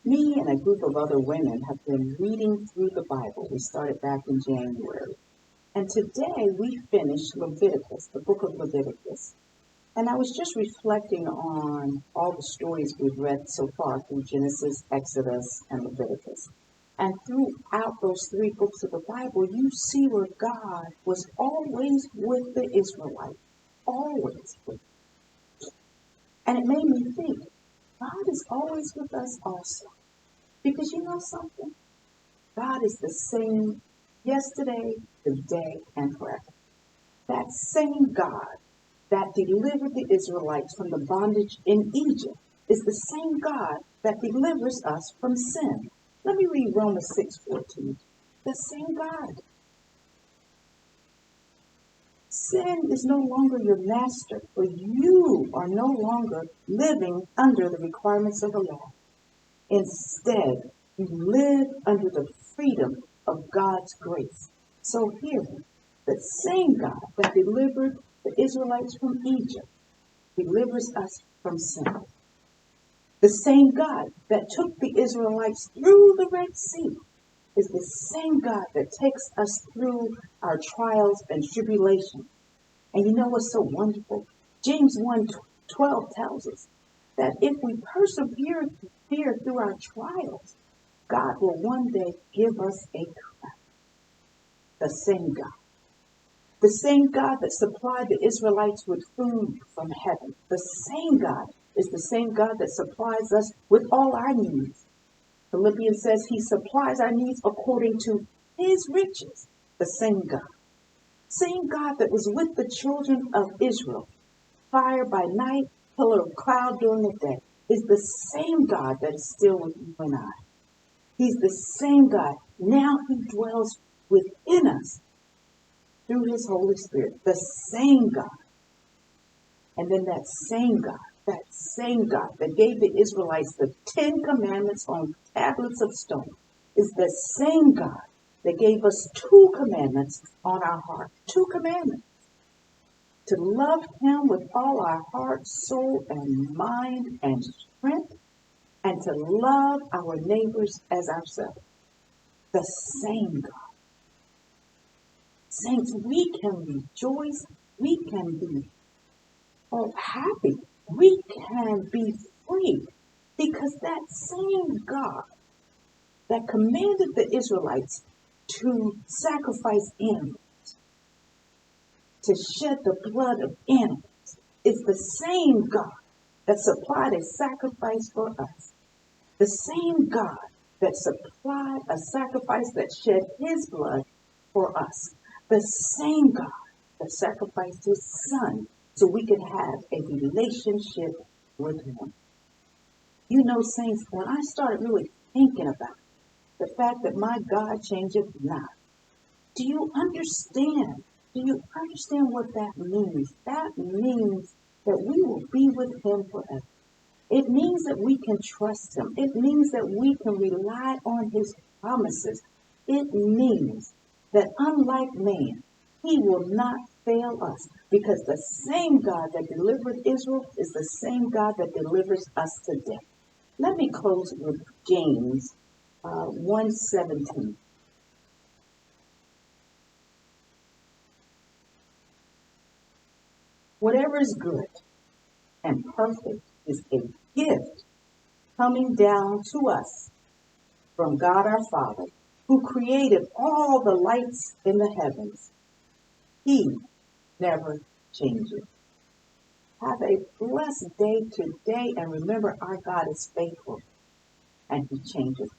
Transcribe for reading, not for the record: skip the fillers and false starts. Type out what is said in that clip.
Me and a group of other women have been reading through the Bible. We started back in January. And today we finished Leviticus, the book of Leviticus. And I was just reflecting on all the stories we've read so far through Genesis, Exodus, and Leviticus. And throughout those three books of the Bible, you see where God was always with the Israelites. Always with them. And it made me think, God is always with us also. Because you know something? God is the same yesterday, today, and forever. That same God that delivered the Israelites from the bondage in Egypt is the same God that delivers us from sin. Let me read Romans 6:14. The same God. Sin is no longer your master, for you are no longer living under the requirements of the law. Instead, you live under the freedom of God's grace. So here, the same God that delivered the Israelites from Egypt delivers us from sin. The same God that took the Israelites through the Red Sea is the same God that takes us through our trials and tribulations. And you know what's so wonderful? James 1:12 tells us that if we persevere through our trials, God will one day give us a crown. The same God. The same God that supplied the Israelites with food from heaven. The same God is the same God that supplies us with all our needs. Philippians says he supplies our needs according to his riches. The same God. Same God that was with the children of Israel. Fire by night, pillar of cloud during the day. Is the same God that is still with you and I. He's the same God. Now he dwells within us through his Holy Spirit. The same God. And then that same God that gave the Israelites the 10 commandments on tablets of stone is the same God that gave us 2 commandments on our heart. 2 commandments. To love him with all our heart, soul, and mind and strength, and to love our neighbors as ourselves. The same God. Saints, we can rejoice. We can be happy. We can be free. Because that same God that commanded the Israelites to sacrifice animals, to shed the blood of animals, is the same God that supplied a sacrifice for us. The same God that supplied a sacrifice that shed his blood for us. The same God that sacrificed his son so we could have a relationship with him. You know, saints, when I started really thinking about the fact that my God changeth not, do you understand? Do you understand what that means? That means that we will be with him forever. It means that we can trust him. It means that we can rely on his promises. It means that unlike man, he will not fail us because the same God that delivered Israel is the same God that delivers us today. Let me close with James 1:17. Whatever is good and perfect is a gift coming down to us from God our Father, who created all the lights in the heavens. He never changes. Have a blessed day today, and remember our God is faithful and he changes